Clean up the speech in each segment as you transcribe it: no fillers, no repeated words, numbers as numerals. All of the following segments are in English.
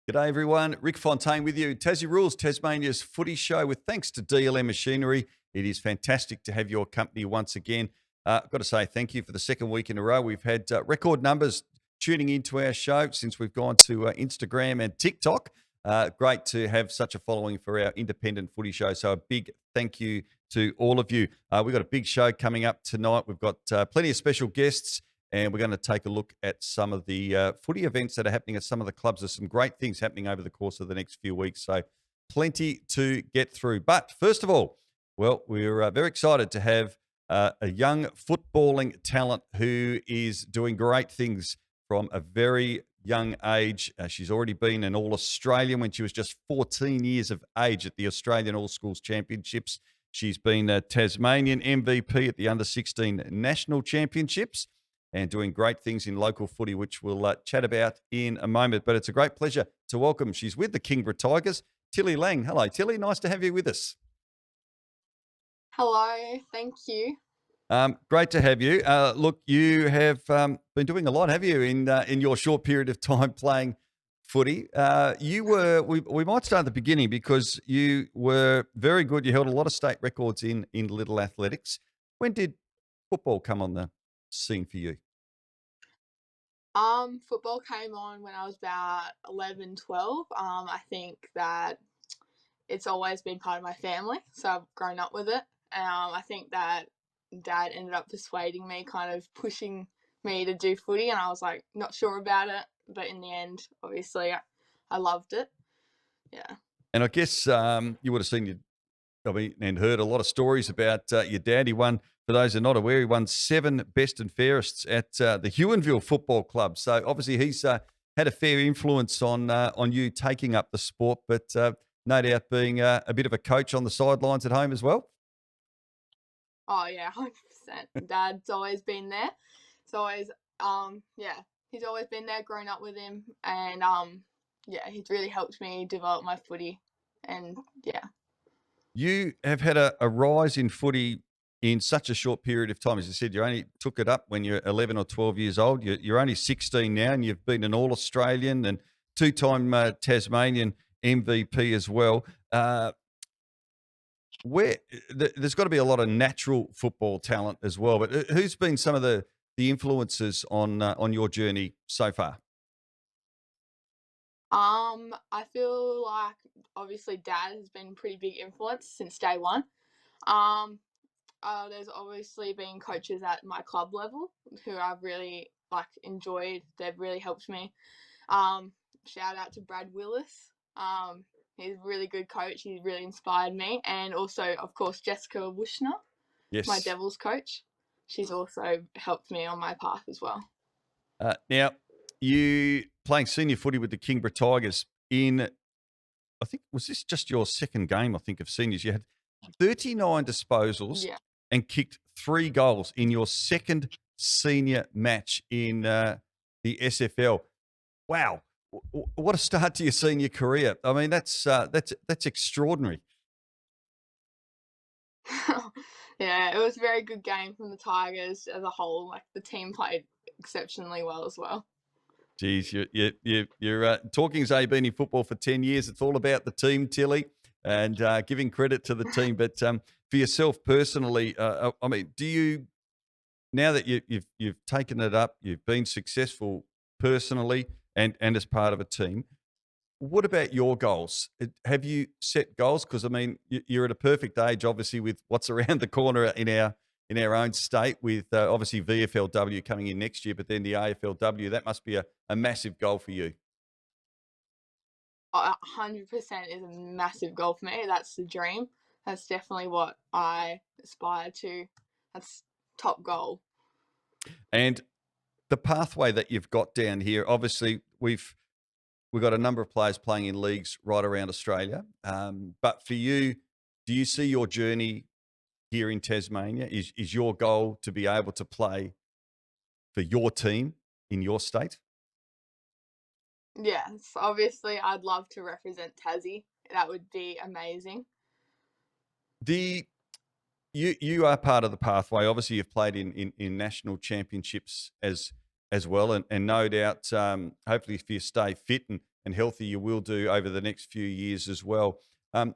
G'day everyone, Rick Fontaine with you. Tassie Rules, Tasmania's footy show with thanks to DLM Machinery. It is fantastic to have your company once again. I've got to say thank you for the second week in a row. We've had record numbers tuning into our show since we've gone to Instagram and TikTok. Great to have such a following for our independent footy show. So a big thank you to all of you. We've got a big show coming up tonight. We've got plenty of special guests. And we're going to take a look at some of the footy events that are happening at some of the clubs. There's some great things happening over the course of the next few weeks. So plenty to get through. But first of all, well, we're very excited to have a young footballing talent who is doing great things from a very young age. She's already been an All-Australian when she was just 14 years of age at the Australian All-Schools Championships. She's been a Tasmanian MVP at the Under-16 National Championships, and doing great things in local footy, which we'll chat about in a moment. But it's a great pleasure to welcome. She's with the Kingborough Tigers, Tilly Lang. Hello, Tilly. Nice to have you with us. Hello, thank you. Great to have you. Look, you have been doing a lot, have you, in your short period of time playing footy? We might start at the beginning because you were very good. You held a lot of state records in little athletics. When did football come on the scene for you? Football came on when I was about 11, 12. I think that it's always been part of my family, so I've grown up with it. I think that Dad ended up persuading me, kind of pushing me to do footy, and I was like not sure about it, but in the end, obviously, I loved it. Yeah. And I guess you would have seen and heard a lot of stories about your dad. He won, for those who are not aware, he won 7 best and fairests at the Huonville Football Club. So obviously he's had a fair influence on you taking up the sport, but no doubt being a bit of a coach on the sidelines at home as well. Oh yeah, 100%. Dad's always been there. It's always he's always been there. Grown up with him, and he's really helped me develop my footy, and yeah. You have had a rise in footy in such a short period of time. As you said, you only took it up when you're 11 or 12 years old. You're only 16 now, and you've been an All-Australian and 2-time Tasmanian MVP as well. There's got to be a lot of natural football talent as well. But who's been some of the influences on your journey so far? I feel like obviously Dad has been a pretty big influence since day one. There's obviously been coaches at my club level who I've really enjoyed. They've really helped me. Shout out to Brad Willis. He's a really good coach. He's really inspired me. And also, of course, Jessica Wushner, yes, my Devils coach. She's also helped me on my path as well. Now, you playing senior footy with the Kingborough Tigers I think, was this just your second game, I think, of seniors? You had 39 disposals and kicked 3 goals in your second senior match in the SFL. Wow. What a start to your senior career. I mean, that's extraordinary. Yeah, it was a very good game from the Tigers as a whole. The team played exceptionally well as well. Geez, you're talking as you've been in football for 10 years. It's all about the team, Tilly, and giving credit to the team. But for yourself personally, I mean, do you, now that you've taken it up, you've been successful personally and as part of a team, what about your goals? Have you set goals? Because I mean, you're at a perfect age, obviously, with what's around the corner in our own state, with obviously VFLW coming in next year, but then the AFLW. That must be a massive goal for you. 100% is a massive goal for me. That's the dream. That's definitely what I aspire to. That's top goal. And the pathway that you've got down here, obviously, we've got a number of players playing in leagues right around Australia. But for you, do you see your journey here in Tasmania? Is your goal to be able to play for your team in your state? Yes, obviously I'd love to represent Tassie. That would be amazing. You are part of the pathway. Obviously, you've played in national championships as well, and no doubt, hopefully, if you stay fit and healthy you will do over the next few years as well. What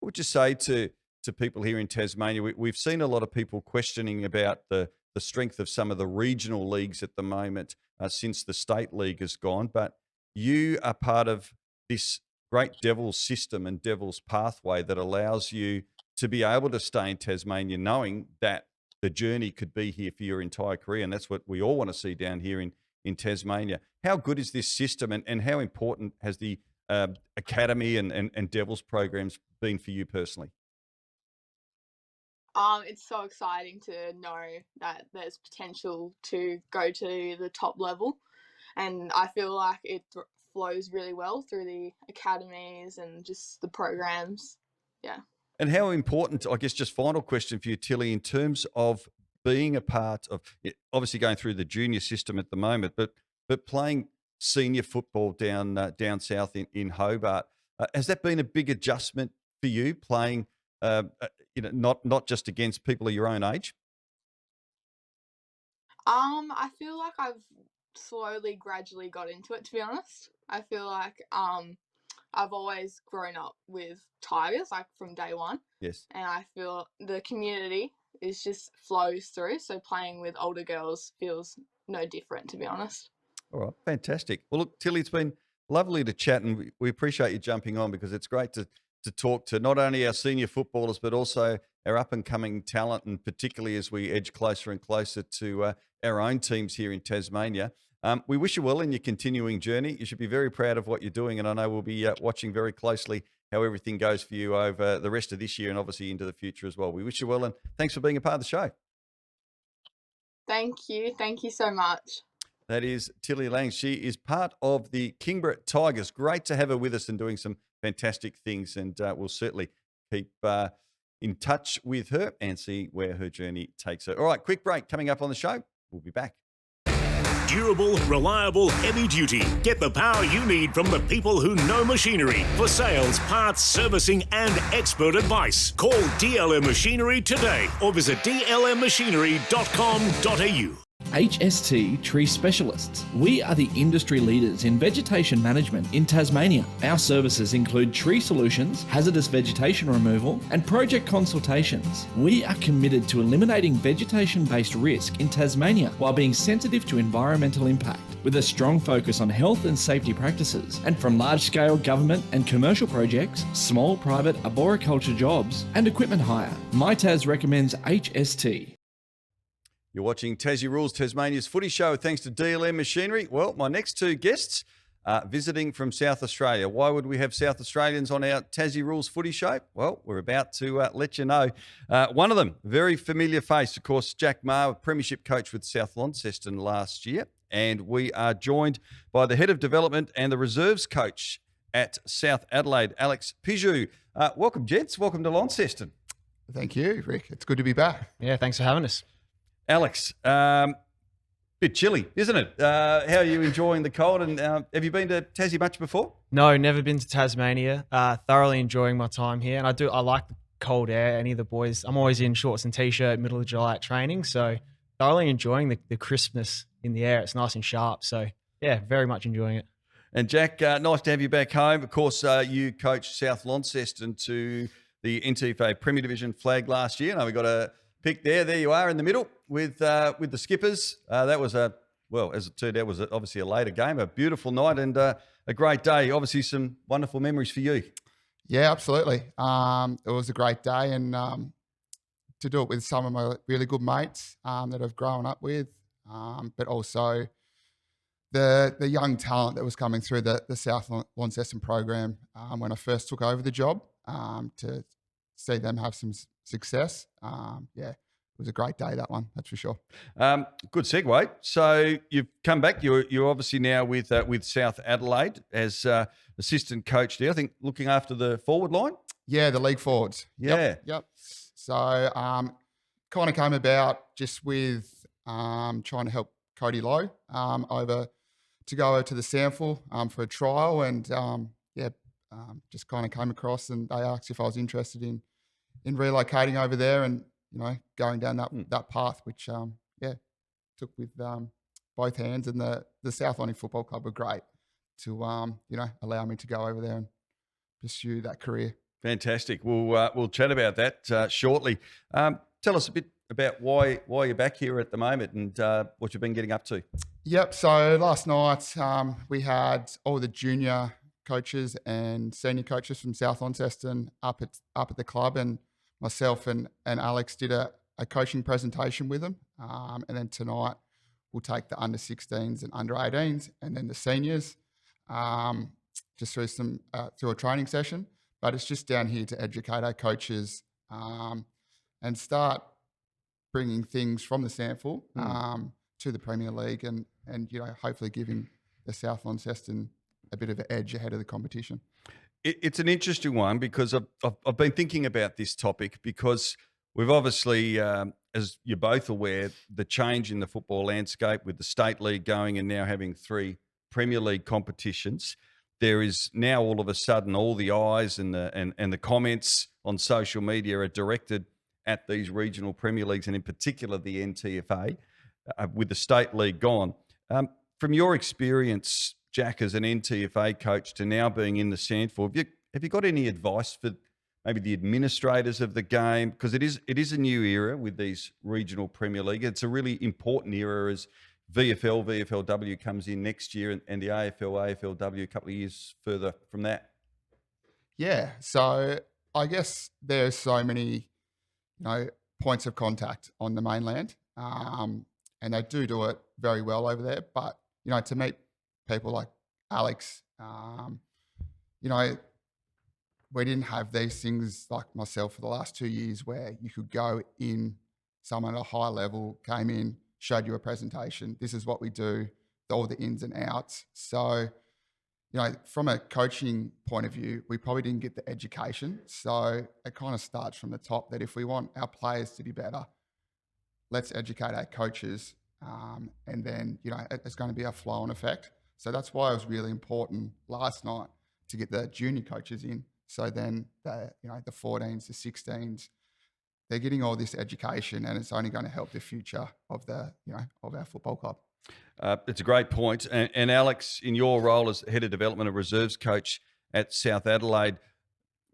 would you say to people here in Tasmania? We've seen a lot of people questioning about the strength of some of the regional leagues at the moment since the state league has gone, but you are part of this great Devil's system and Devil's pathway that allows you to be able to stay in Tasmania knowing that the journey could be here for your entire career. And that's what we all want to see down here in Tasmania. How good is this system, and how important has the academy and Devils programs been for you personally? It's so exciting to know that there's potential to go to the top level, and I feel like it flows really well through the academies and just the programs. Yeah. And how important, I guess, just final question for you, Tilly, in terms of being a part of, obviously going through the junior system at the moment, but playing senior football down south in Hobart, has that been a big adjustment for you playing? Not just against people of your own age. I feel like I've slowly, gradually got into it, to be honest. I feel like I've always grown up with Tigers, like from day one. Yes. And I feel the community is just flows through. So playing with older girls feels no different, to be honest. All right, fantastic. Well, look, Tilly, it's been lovely to chat, and we appreciate you jumping on, because it's great to talk to not only our senior footballers but also our up-and-coming talent, and particularly as we edge closer and closer to our own teams here in Tasmania. We wish you well in your continuing journey. You should be very proud of what you're doing, and I know we'll be watching very closely how everything goes for you over the rest of this year and obviously into the future as well. We wish you well, and thanks for being a part of the show. Thank you. Thank you so much. That is Tilly Lang. She is part of the Kingborough Tigers. Great to have her with us and doing some fantastic things, and we'll certainly keep in touch with her and see where her journey takes her. All right, quick break coming up on the show. We'll be back. Durable, reliable, heavy duty. Get the power you need from the people who know machinery. For sales, parts, servicing and expert advice, call DLM Machinery today or visit dlmmachinery.com.au. HST Tree Specialists. We are the industry leaders in vegetation management in Tasmania. Our services include tree solutions, hazardous vegetation removal, and project consultations. We are committed to eliminating vegetation-based risk in Tasmania while being sensitive to environmental impact, with a strong focus on health and safety practices. And from large-scale government and commercial projects, small private arboriculture jobs, and equipment hire, MyTas recommends HST. You're watching Tassie Rules, Tasmania's footy show, thanks to DLM Machinery. Well, my next two guests are visiting from South Australia. Why would we have South Australians on our Tassie Rules footy show? Well, we're about to let you know. One of them, very familiar face, of course, Jack Maher, premiership coach with South Launceston last year. And we are joined by the head of development and the reserves coach at South Adelaide, Alex Pidge. Welcome, gents. Welcome to Launceston. Thank you, Rick. It's good to be back. Yeah, thanks for having us. Alex, bit chilly, isn't it? How are you enjoying the cold? And have you been to Tassie much before? No, never been to Tasmania. Thoroughly enjoying my time here, and I like the cold air. Any of the boys, I'm always in shorts and t-shirt, middle of July at training, so thoroughly enjoying the crispness in the air. It's nice and sharp, so yeah, very much enjoying it. And Jack, nice to have you back home. Of course, you coached South Launceston to the NTFA Premier Division flag last year. Now we got a pick there. There you are in the middle with the Skippers. That was as it turned out, was obviously a later game, a beautiful night and a great day. Obviously, some wonderful memories for you. Yeah, absolutely. It was a great day, and to do it with some of my really good mates that I've grown up with, but also the young talent that was coming through the South Launceston program when I first took over the job, to see them have some success. It was a great day, that one, that's for sure. Good segue. So you've come back. You're obviously now with South Adelaide as assistant coach there. I think looking after the forward line. Yeah, the league forwards. Yeah. Yep. So kind of came about just with trying to help Cody Lowe to go over to the Sample for a trial, and just kind of came across, and they asked if I was interested in relocating over there and, going down that path, which, took with both hands. And the South Lonnie Football Club were great. to allow me to go over there and pursue that career. Fantastic. We'll chat about that shortly. Tell us a bit about why you're back here at the moment and what you've been getting up to. Yep. So last night we had all the junior coaches and senior coaches from South Launceston up at the club, and myself and Alex did a coaching presentation with them. And then tonight we'll take the under 16s and under 18s, and then the seniors just through a training session. But it's just down here to educate our coaches and start bringing things from the SANFL to the Premier League, and hopefully giving the South Launceston a bit of an edge ahead of the competition. It's an interesting one because I've been thinking about this topic because we've obviously, as you're both aware, the change in the football landscape with the State League going and now having 3 Premier League competitions. There is now all of a sudden all the eyes and the comments on social media are directed at these regional Premier Leagues, and in particular the NTFA, with the State League gone. From your experience, Jack, as an NTFA coach to now being in the SANFL, have you got any advice for maybe the administrators of the game? Because it is a new era with these regional Premier League. It's a really important era as VFL, VFLW comes in next year, and the AFL, AFLW a couple of years further from that. Yeah. So I guess there's so many, points of contact on the mainland, and they do it very well over there. But to meet people like Alex, we didn't have these things like myself for the last 2 years where you could go in, someone at a high level came in, showed you a presentation. This is what we do, all the ins and outs. So, from a coaching point of view, we probably didn't get the education. So it kind of starts from the top that if we want our players to be better, let's educate our coaches. And then, it's going to be a flow-on effect. So that's why it was really important last night to get the junior coaches in. So then the 14s, the 16s, they're getting all this education, and it's only going to help the future of of our football club. It's a great point. And Alex, in your role as head of development and reserves coach at South Adelaide,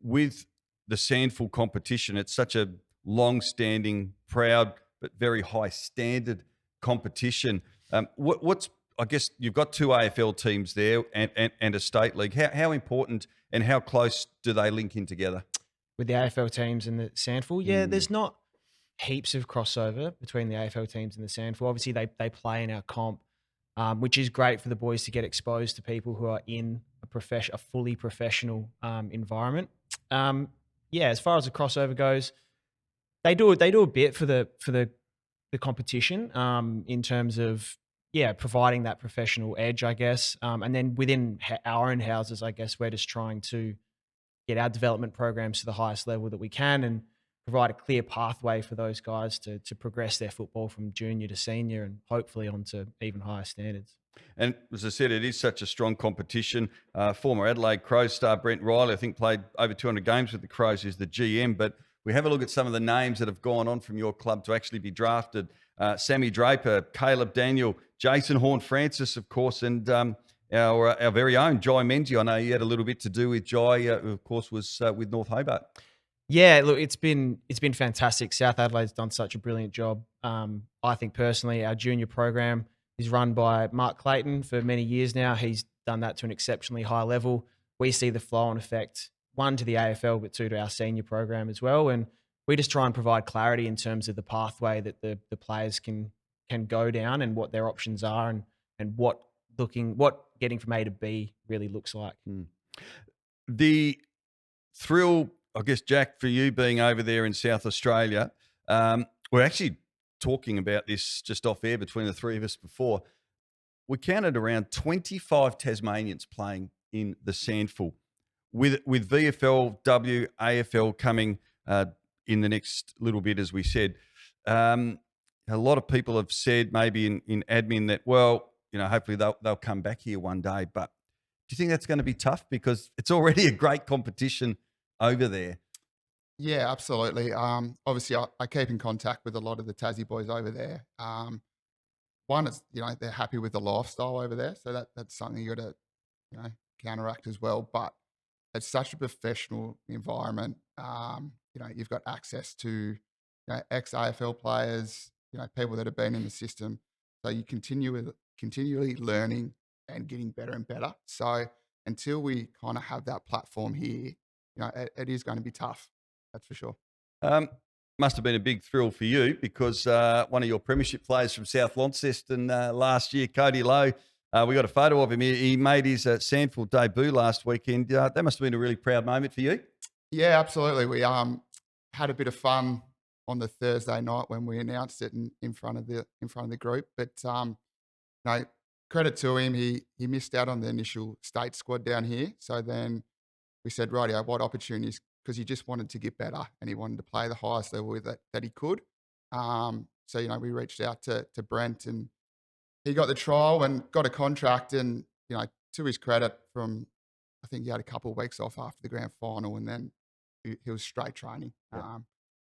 with the SANFL competition, it's such a long-standing, proud, but very high standard competition. I guess you've got 2 AFL teams there and a state league. How important and how close do they link in together? With the AFL teams and the SANFL, there's not heaps of crossover between the AFL teams and the SANFL. Obviously, they play in our comp, which is great for the boys to get exposed to people who are in a fully professional environment. As far as the crossover goes, they do a bit for the competition in terms of providing that professional edge, I guess. And then within our own houses, I guess we're just trying to get our development programs to the highest level that we can and provide a clear pathway for those guys to progress their football from junior to senior and hopefully onto even higher standards. And as I said, it is such a strong competition. Former Adelaide Crows star Brent Riley, I think, played over 200 games with the Crows, is the GM. But we have a look at some of the names that have gone on from your club to actually be drafted. Sammy Draper, Caleb Daniel, Jason Horne-Francis, of course, and our very own Jai Menzies. I know you had a little bit to do with Jai, who of course was with North Hobart. Yeah, look, it's been fantastic. South Adelaide's done such a brilliant job. I think personally, our junior program is run by Mark Clayton for many years now. He's done that to an exceptionally high level. We see the flow-on effect, 1 to the AFL, but 2 to our senior program as well. And we just try and provide clarity in terms of the pathway that the players can go down and what their options are and what getting from A to B really looks like. The thrill, I guess, Jack, for you being over there in South Australia, we're actually talking about this just off air between the 3 of us before. We counted around 25 Tasmanians playing in the SANFL, with VFL, AFL coming in the next little bit, as we said. A lot of people have said maybe in admin that, hopefully they'll come back here one day. But do you think that's going to be tough? Because it's already a great competition over there. Yeah, absolutely. Obviously, I keep in contact with a lot of the Tassie boys over there. One is, they're happy with the lifestyle over there. So that's something you got to, counteract as well. But it's such a professional environment. You've got access to ex-AFL players, people that have been in the system. So you continually learning and getting better and better. So until we kind of have that platform here, it is going to be tough. That's for sure. Must have been a big thrill for you because one of your premiership players from South Launceston last year, Cody Lowe, we got a photo of him. He made his Sandford debut last weekend. That must have been a really proud moment for you. Yeah, absolutely. We had a bit of fun on the Thursday night when we announced it in front of the group. But credit to him, he missed out on the initial state squad down here. So then we said, rightio, what opportunities? Because he just wanted to get better and he wanted to play the highest level that he could. So we reached out to Brent and he got the trial and got a contract. And to his credit, I think he had a couple of weeks off after the grand final, and then he was straight training. Yeah.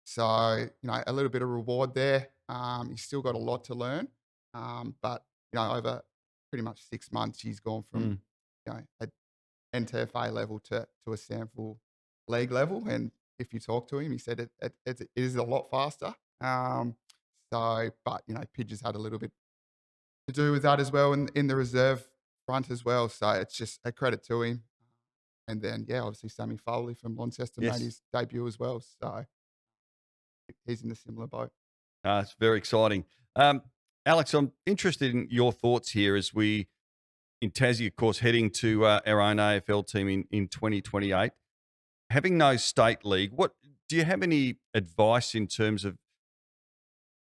So a little bit of reward there. He's still got a lot to learn, but over pretty much 6 months, he's gone from a NTFA level to a Sandford league level. And if you talk to him, he said it is a lot faster. But Pidge has had a little bit to do with that as well in the reserve front as well. So it's just a credit to him. And then, obviously Sammy Foley from Launceston made his debut as well. So he's in a similar boat. It's very exciting. Alex, I'm interested in your thoughts here as we, in Tassie, of course, heading to our own AFL team in 2028. Having no state league, do you have any advice in terms of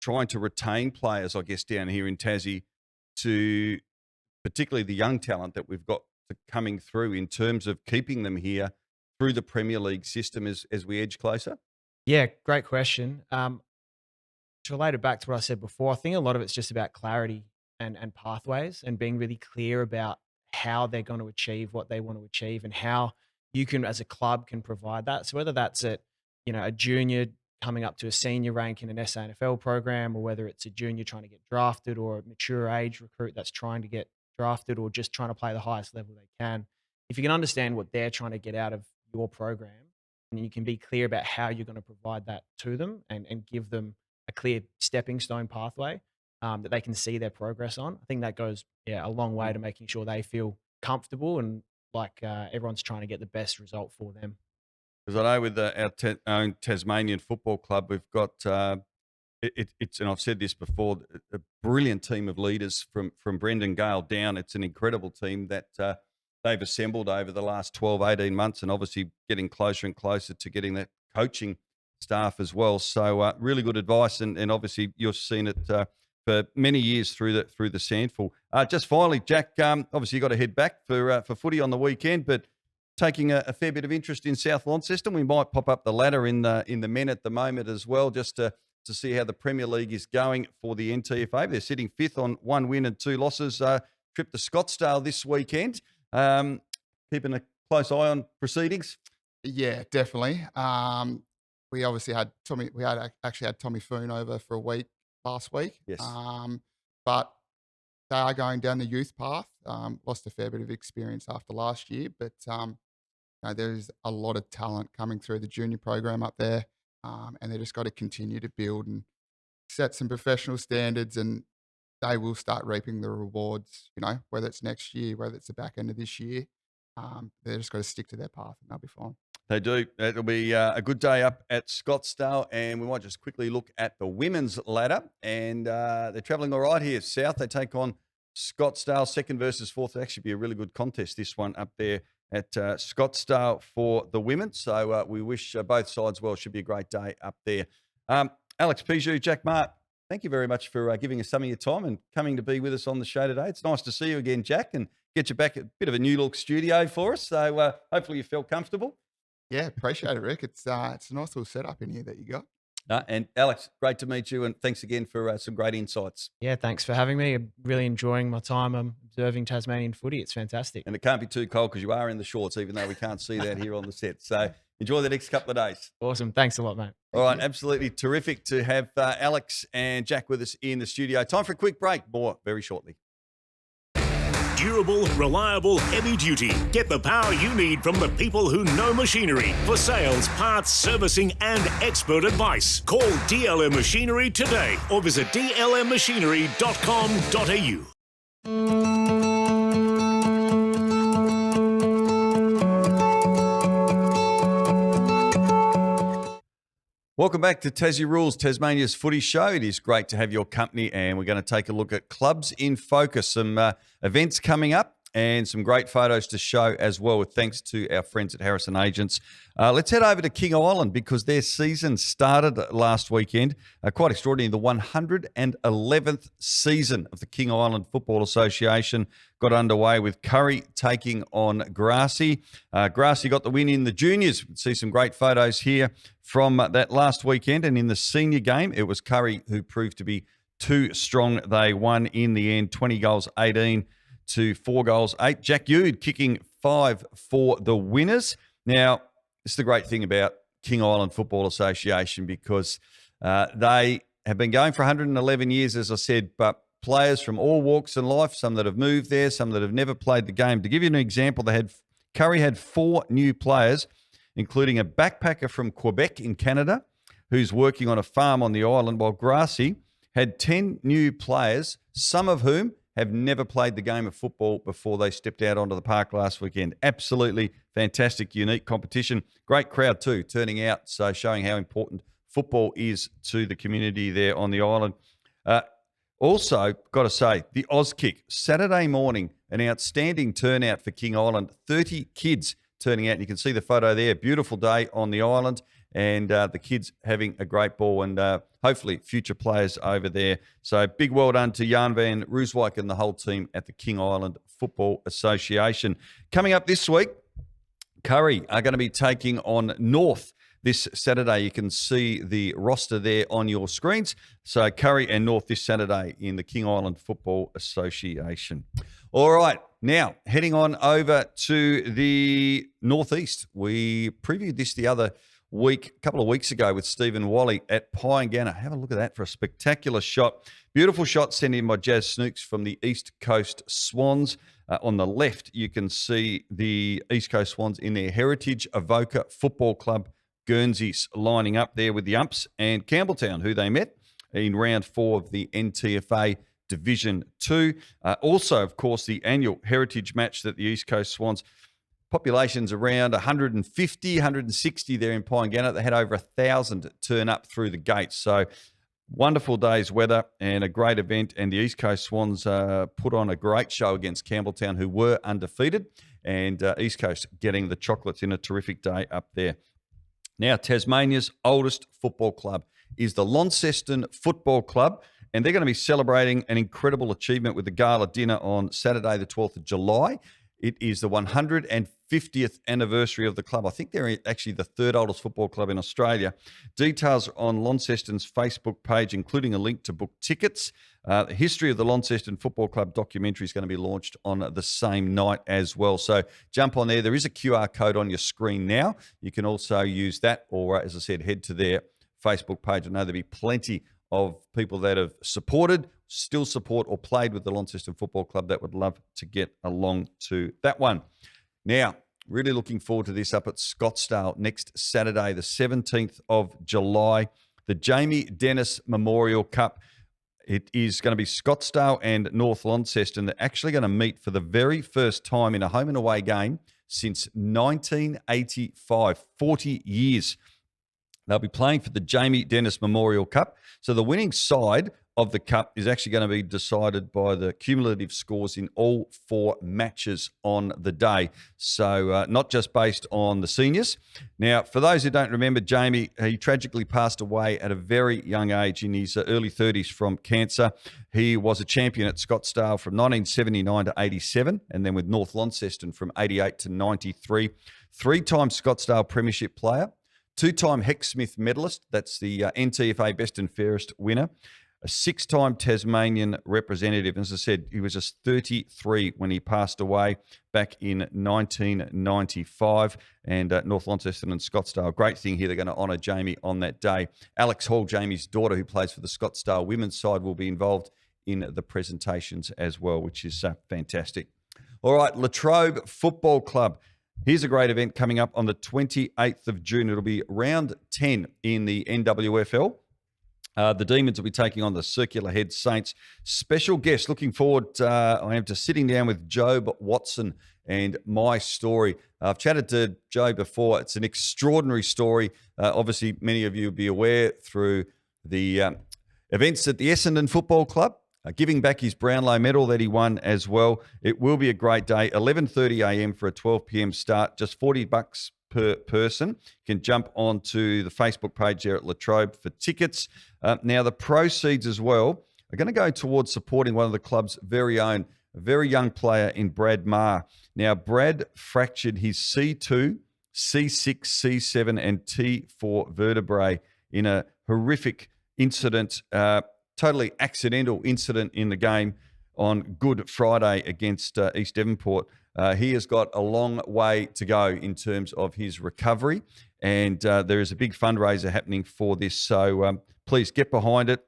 trying to retain players, I guess, down here in Tassie, to particularly the young talent that we've got coming through in terms of keeping them here through the Premier League system as we edge closer? Yeah, great question. To relate it back to what I said before, I think a lot of it's just about clarity and pathways and being really clear about how they're going to achieve what they want to achieve and how you can, as a club, can provide that. So whether that's at, a junior coming up to a senior rank in an SANFL program, or whether it's a junior trying to get drafted, or a mature age recruit that's trying to get drafted, or just trying to play the highest level they can. If you can understand what they're trying to get out of your program, and you can be clear about how you're going to provide that to them and give them a clear stepping stone pathway that they can see their progress on, I think that goes a long way to making sure they feel comfortable and like everyone's trying to get the best result for them. Because I know with our own Tasmanian Football Club, we've got it's and I've said this before, a brilliant team of leaders from Brendan Gale down. It's an incredible team that they've assembled over the last 12, 18 months, and obviously getting closer and closer to getting that coaching staff as well. So really good advice, and obviously you've seen it for many years through the Sandford. Just finally, Jack, obviously you got to head back for footy on the weekend, but taking a fair bit of interest in South Launceston. We might pop up the ladder in the men at the moment as well, just to see how the Premier League is going for the NTFA. They're sitting 5th on 1 win and 2 losses. Trip to Scottsdale this weekend. Keeping a close eye on proceedings. Yeah, definitely. We obviously had Tommy. We actually had Tommy Foon over for a week last week. Yes. But they are going down the youth path. Lost a fair bit of experience after last year, but there's a lot of talent coming through the junior program up there, and they just got to continue to build and set some professional standards, and they will start reaping the rewards. Whether it's next year, whether it's the back end of this year, they just got to stick to their path, and they'll be fine. They do. It'll be a good day up at Scottsdale, and we might just quickly look at the women's ladder. And they're travelling all right here south. They take on Scottsdale, 2nd versus 4th. It'll actually be a really good contest, this one up there at Scottsdale for the women. So we wish both sides well. Should be a great day up there. Alex Pidge, Jack Mark, thank you very much for giving us some of your time and coming to be with us on the show today. It's nice to see you again, Jack, and get you back at a bit of a new look studio for us. So hopefully you felt comfortable. Yeah, appreciate it, Rick. It's a nice little setup in here that you got. And Alex, great to meet you, and thanks again for some great insights. Yeah, thanks for having me. I'm really enjoying my time observing Tasmanian footy. It's fantastic. And it can't be too cold because you are in the shorts, even though we can't see that here on the set. So enjoy the next couple of days. Awesome. Thanks a lot, mate. All right, absolutely terrific to have Alex and Jack with us in the studio. Time for a quick break. More very shortly. durable, reliable, heavy duty. Get the power you need from the people who know machinery for sales, parts, servicing, and expert advice. Call DLM Machinery today or visit dlmmachinery.com.au. Welcome back to Tassie Rules, Tasmania's footy show. It is great to have your company, and we're going to take a look at clubs in focus, some events coming up, and some great photos to show as well, with thanks to our friends at Harrison Agents. Let's head over to King Island because their season started last weekend. Quite extraordinary. The 111th season of the King Island Football Association got underway with Curry taking on Grassy. Grassy got the win in the juniors. You can see some great photos here from that last weekend. And in the senior game, it was Curry who proved to be too strong. They won in the end, 20 goals, 18 to 4 goals, 8. Jack Ude kicking 5 for the winners. Now, this is the great thing about King Island Football Association because they have been going for 111 years, as I said, but players from all walks of life, some that have moved there, some that have never played the game. To give you an example, Curry had 4 new players, including a backpacker from Quebec in Canada who's working on a farm on the island, while Grassy had 10 new players, some of whom have never played the game of football before they stepped out onto the park last weekend. Absolutely fantastic, unique competition. Great crowd too, turning out, so showing how important football is to the community there on the island. Also, got to say, the Auskick, Saturday morning, an outstanding turnout for King Island. 30 kids turning out. And you can see the photo there. Beautiful day on the island, and the kids having a great ball, and hopefully future players over there. So big well done to Jan van Rooswijk and the whole team at the King Island Football Association. Coming up this week, Curry are going to be taking on North this Saturday. You can see the roster there on your screens. So Curry and North this Saturday in the King Island Football Association. All right, now heading on over to the Northeast. We previewed this the other week, a couple of weeks ago, with Stephen Wally at Pyangana. Have a look at that for a spectacular shot. Beautiful shot sent in by Jazz Snooks from the East Coast Swans. On the left, you can see the East Coast Swans in their Heritage Avoca Football Club Guernseys lining up there with the umps, and Campbelltown, who they met in round 4 of the NTFA Division 2. Also, of course, the annual heritage match that the East Coast Swans, population's around 150, 160 there in Pyangana. They had over 1,000 turn up through the gates. So wonderful day's weather and a great event. And the East Coast Swans put on a great show against Campbelltown, who were undefeated. And East Coast getting the chocolates in a terrific day up there. Now, Tasmania's oldest football club is the Launceston Football Club, and they're going to be celebrating an incredible achievement with the gala dinner on Saturday, the 12th of July. It is the 150th anniversary of the club. I think they're actually the 3rd oldest football club in Australia. Details on Launceston's Facebook page, including a link to book tickets. The history of the Launceston Football Club documentary is going to be launched on the same night as well. So jump on there. There is a QR code on your screen now. You can also use that, or as I said, head to their Facebook page. I know there'll be plenty of people that have supported, still support, or played with the Launceston Football Club that would love to get along to that one. Now, really looking forward to this up at Scottsdale next Saturday, the 17th of July, the Jamie Dennis Memorial Cup. It is going to be Scottsdale and North Launceston. They're actually going to meet for the very first time in a home and away game since 1985, 40 years. They'll be playing for the Jamie Dennis Memorial Cup. So the winning side of the cup is actually going to be decided by the cumulative scores in all 4 matches on the day. So not just based on the seniors. Now, for those who don't remember, Jamie, he tragically passed away at a very young age in his early 30s from cancer. He was a champion at Scottsdale from 1979 to 87, and then with North Launceston from 88 to 93. 3-time Scottsdale Premiership player, 2-time Heck Smith medalist, that's the NTFA Best and Fairest winner, a 6-time Tasmanian representative. As I said, he was just 33 when he passed away back in 1995. And North Launceston and Scottsdale, great thing here, they're going to honour Jamie on that day. Alex Hall, Jamie's daughter, who plays for the Scottsdale women's side, will be involved in the presentations as well, which is fantastic. All right, Latrobe Football Club. Here's a great event coming up on the 28th of June. It'll be round 10 in the NWFL. The Demons will be taking on the Circular Head Saints. Special guest. Looking forward, I am to sitting down with Job Watson and my story. I've chatted to Joe before. It's an extraordinary story. Obviously, many of you will be aware through the events at the Essendon Football Club, giving back his Brownlow medal that he won as well. It will be a great day. 11:30 a.m. for a 12 p.m. start. Just $40 per person. You can jump onto the Facebook page there at Latrobe for tickets. Now, the proceeds as well are going to go towards supporting one of the club's very own, a very young player in Brad Marr. Now, Brad fractured his C2, C6, C7, and T4 vertebrae in a horrific incident, totally accidental incident in the game on Good Friday against East Devonport. He has got a long way to go in terms of his recovery, and there is a big fundraiser happening for this. So please get behind it,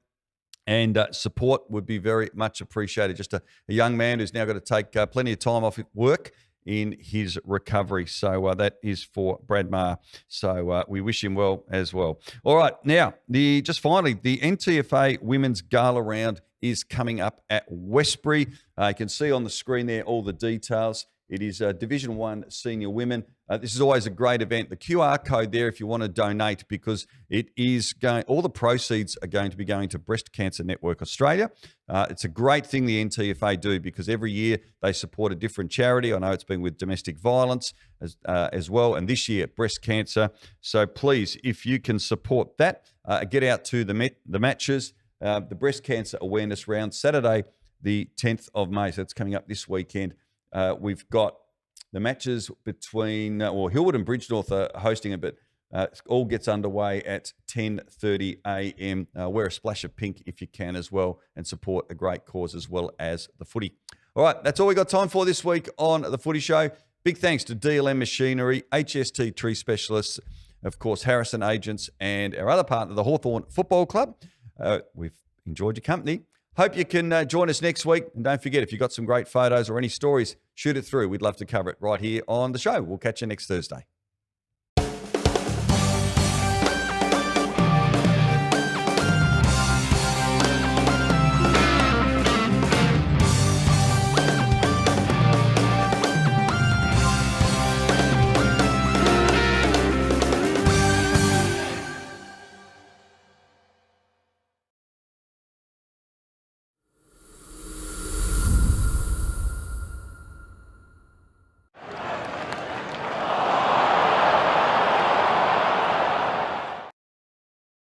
and support would be very much appreciated. Just a young man who's now got to take plenty of time off work in his recovery. So that is for Brad Marr. So we wish him well as well. All right, now, just finally, the NTFA Women's Gala Round is coming up at Westbury. You can see on the screen there all the details. It is Division 1 Senior Women. This is always a great event. The QR code there if you want to donate, because it is going, all the proceeds are going to be going to Breast Cancer Network Australia. It's a great thing the NTFA do, because every year they support a different charity. I know it's been with domestic violence as well, and this year breast cancer. So please, if you can support that, get out to the matches. The Breast Cancer Awareness Round, Saturday the 10th of May. So it's coming up this weekend. We've got the matches between, Hillwood and Bridgenorth are hosting it, but it all gets underway at 10:30 a.m. Wear a splash of pink if you can as well, and support a great cause as well as the footy. All right, that's all we got time for this week on The Footy Show. Big thanks to DLM Machinery, HST Tree Specialists, of course, Harrison Agents, and our other partner, the Hawthorn Football Club. We've enjoyed your company. Hope you can join us next week. And don't forget, if you've got some great photos or any stories, shoot it through. We'd love to cover it right here on the show. We'll catch you next Thursday.